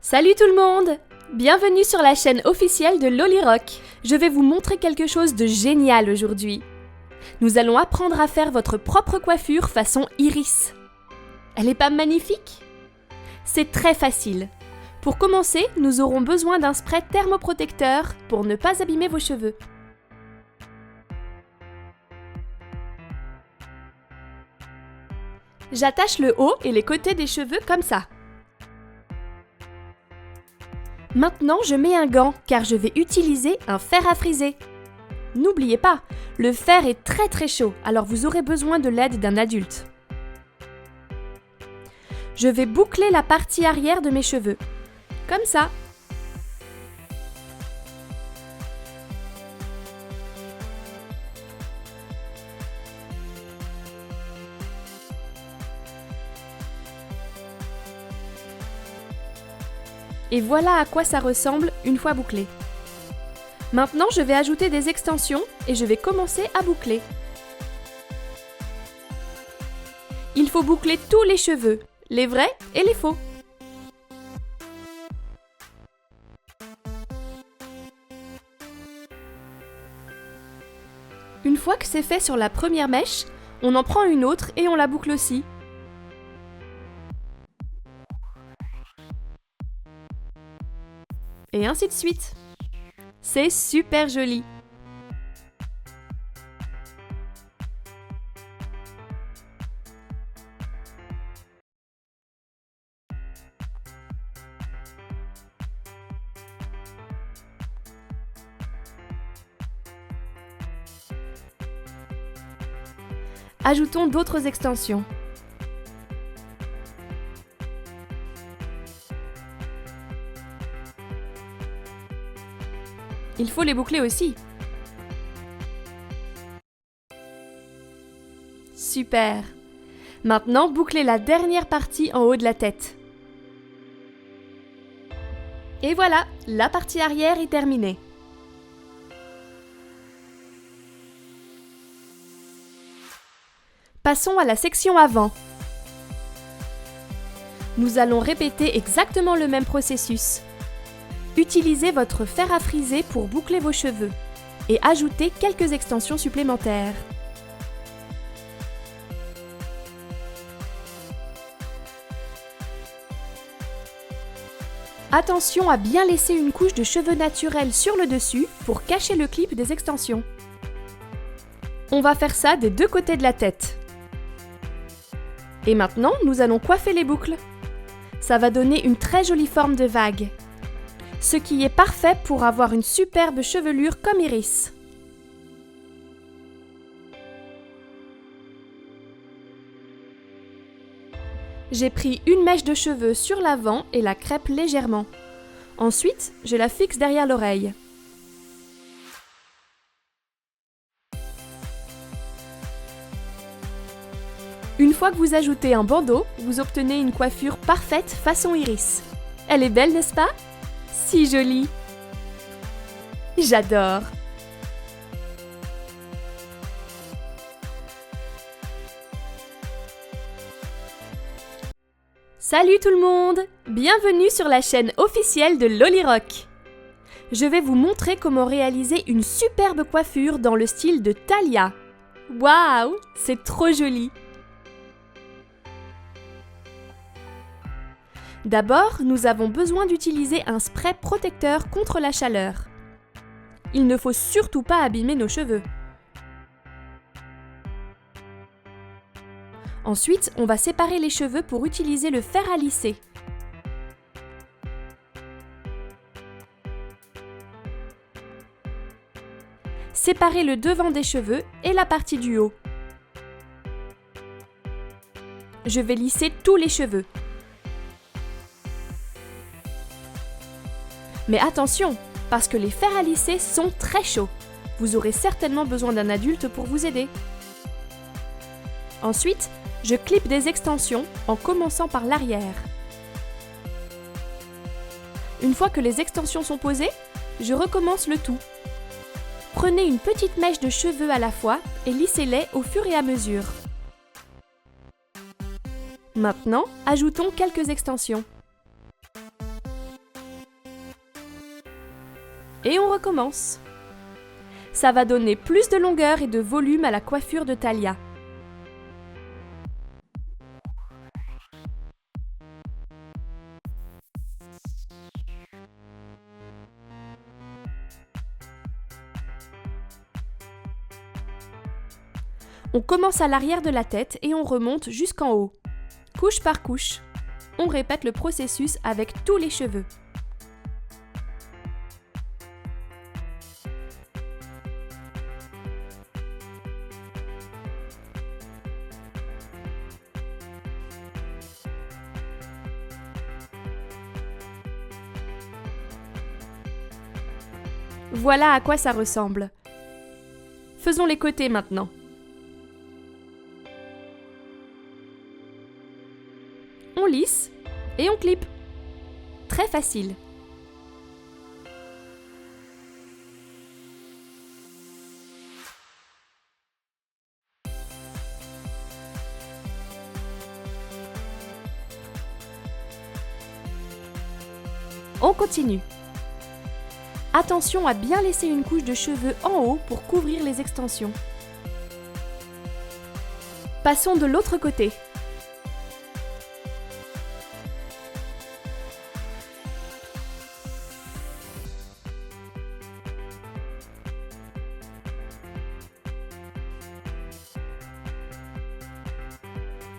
Salut tout le monde! Bienvenue sur la chaîne officielle de Lolirock. Je vais vous montrer quelque chose de génial aujourd'hui. Nous allons apprendre à faire votre propre coiffure façon iris. Elle est pas magnifique? C'est très facile. Pour commencer, nous aurons besoin d'un spray thermoprotecteur pour ne pas abîmer vos cheveux. J'attache le haut et les côtés des cheveux comme ça. Maintenant, je mets un gant car je vais utiliser un fer à friser. N'oubliez pas, le fer est très chaud, alors vous aurez besoin de l'aide d'un adulte. Je vais boucler la partie arrière de mes cheveux, comme ça. Et voilà à quoi ça ressemble une fois bouclé. Maintenant, je vais ajouter des extensions et je vais commencer à boucler. Il faut boucler tous les cheveux, les vrais et les faux. Une fois que c'est fait sur la première mèche, on en prend une autre et on la boucle aussi. Et ainsi de suite. C'est super joli. Ajoutons d'autres extensions. Il faut les boucler aussi. Super! Maintenant, bouclez la dernière partie en haut de la tête. Et voilà, la partie arrière est terminée. Passons à la section avant. Nous allons répéter exactement le même processus. Utilisez votre fer à friser pour boucler vos cheveux et ajoutez quelques extensions supplémentaires. Attention à bien laisser une couche de cheveux naturels sur le dessus pour cacher le clip des extensions. On va faire ça des deux côtés de la tête. Et maintenant, nous allons coiffer les boucles. Ça va donner une très jolie forme de vague. Ce qui est parfait pour avoir une superbe chevelure comme Iris. J'ai pris une mèche de cheveux sur l'avant et la crêpe légèrement. Ensuite, je la fixe derrière l'oreille. Une fois que vous ajoutez un bandeau, vous obtenez une coiffure parfaite façon Iris. Elle est belle, n'est-ce pas ? Si jolie! J'adore! Salut tout le monde! Bienvenue sur la chaîne officielle de Lolirock. Je vais vous montrer comment réaliser une superbe coiffure dans le style de Thalia. Waouh! C'est trop joli! D'abord, nous avons besoin d'utiliser un spray protecteur contre la chaleur. Il ne faut surtout pas abîmer nos cheveux. Ensuite, on va séparer les cheveux pour utiliser le fer à lisser. Séparez le devant des cheveux et la partie du haut. Je vais lisser tous les cheveux. Mais attention, parce que les fers à lisser sont très chauds. Vous aurez certainement besoin d'un adulte pour vous aider. Ensuite, je clippe des extensions en commençant par l'arrière. Une fois que les extensions sont posées, je recommence le tout. Prenez une petite mèche de cheveux à la fois et lissez-les au fur et à mesure. Maintenant, ajoutons quelques extensions. Et on recommence. Ça va donner plus de longueur et de volume à la coiffure de Thalia. On commence à l'arrière de la tête et on remonte jusqu'en haut. Couche par couche, on répète le processus avec tous les cheveux. Voilà à quoi ça ressemble. Faisons les côtés maintenant. On lisse et on clip. Très facile. On continue. Attention à bien laisser une couche de cheveux en haut pour couvrir les extensions. Passons de l'autre côté.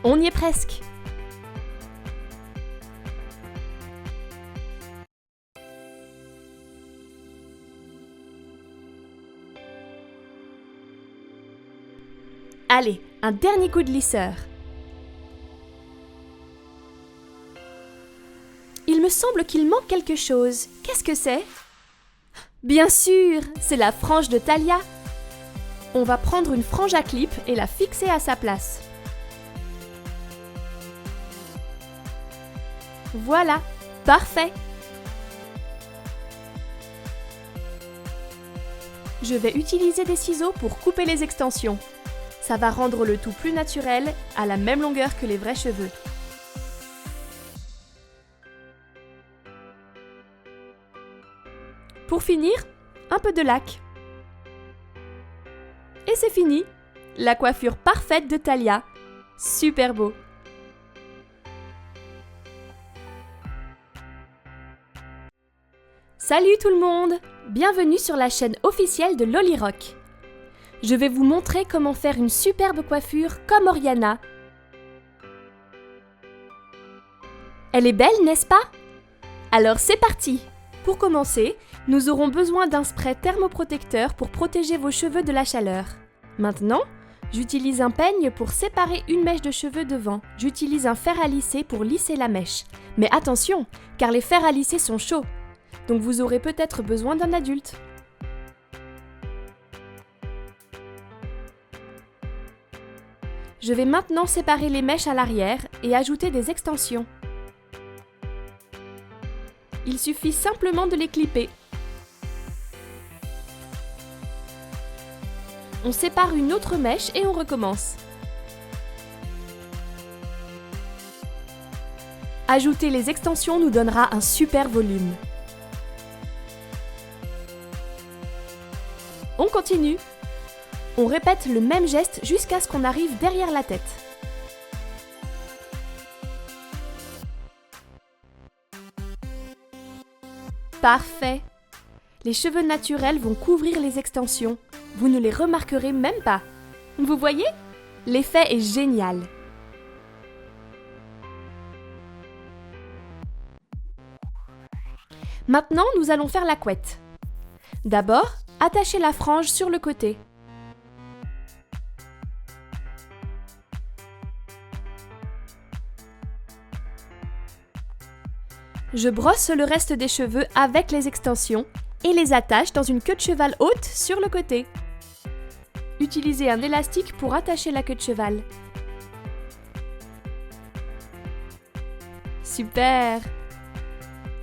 On y est presque. Allez, un dernier coup de lisseur. Il me semble qu'il manque quelque chose. Qu'est-ce que c'est? Bien sûr, c'est la frange de Thalia. On va prendre une frange à clip et la fixer à sa place. Voilà, parfait. Je vais utiliser des ciseaux pour couper les extensions. Ça va rendre le tout plus naturel, à la même longueur que les vrais cheveux. Pour finir, un peu de lac. Et c'est fini! La coiffure parfaite de Thalia. Super beau! Salut tout le monde! Bienvenue sur la chaîne officielle de Lolirock. Je vais vous montrer comment faire une superbe coiffure comme Oriana. Elle est belle, n'est-ce pas? Alors c'est parti! Pour commencer, nous aurons besoin d'un spray thermoprotecteur pour protéger vos cheveux de la chaleur. Maintenant, j'utilise un peigne pour séparer une mèche de cheveux devant. J'utilise un fer à lisser pour lisser la mèche. Mais attention, car les fers à lisser sont chauds. Donc vous aurez peut-être besoin d'un adulte. Je vais maintenant séparer les mèches à l'arrière et ajouter des extensions. Il suffit simplement de les clipper. On sépare une autre mèche et on recommence. Ajouter les extensions nous donnera un super volume. On continue. On répète le même geste jusqu'à ce qu'on arrive derrière la tête. Parfait! Les cheveux naturels vont couvrir les extensions. Vous ne les remarquerez même pas. Vous voyez? L'effet est génial. Maintenant, nous allons faire la couette. D'abord, attachez la frange sur le côté. Je brosse le reste des cheveux avec les extensions et les attache dans une queue de cheval haute sur le côté. Utilisez un élastique pour attacher la queue de cheval. Super!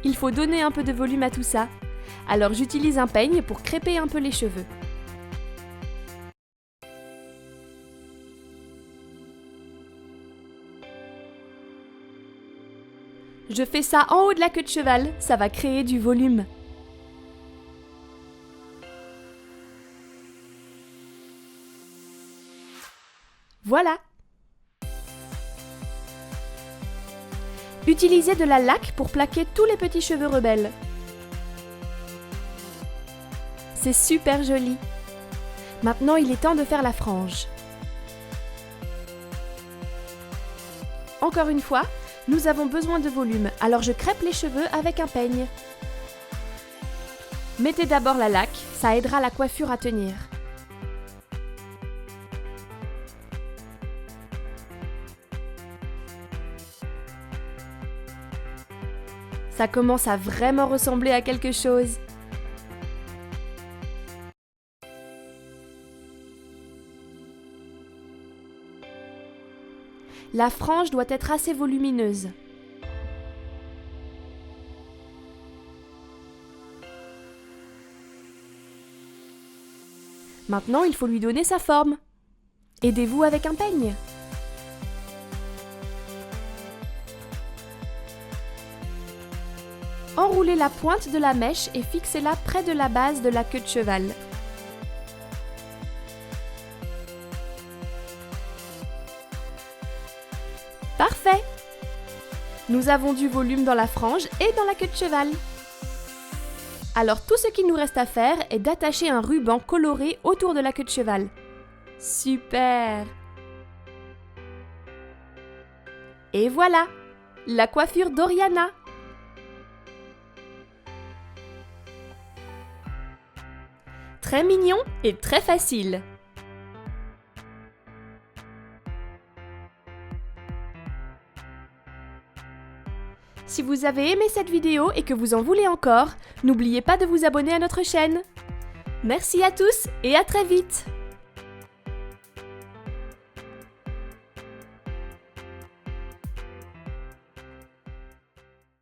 Il faut donner un peu de volume à tout ça. Alors j'utilise un peigne pour crêper un peu les cheveux. Je fais ça en haut de la queue de cheval, ça va créer du volume. Voilà! Utilisez de la laque pour plaquer tous les petits cheveux rebelles. C'est super joli! Maintenant, il est temps de faire la frange. Encore une fois, nous avons besoin de volume, alors je crêpe les cheveux avec un peigne. Mettez d'abord la laque, ça aidera la coiffure à tenir. Ça commence à vraiment ressembler à quelque chose. La frange doit être assez volumineuse. Maintenant, il faut lui donner sa forme. Aidez-vous avec un peigne. Enroulez la pointe de la mèche et fixez-la près de la base de la queue de cheval. Parfait! Nous avons du volume dans la frange et dans la queue de cheval. Alors tout ce qu'il nous reste à faire est d'attacher un ruban coloré autour de la queue de cheval. Super! Et voilà! La coiffure d'Oriana! Très mignon et très facile! Si vous avez aimé cette vidéo et que vous en voulez encore, n'oubliez pas de vous abonner à notre chaîne. Merci à tous et à très vite!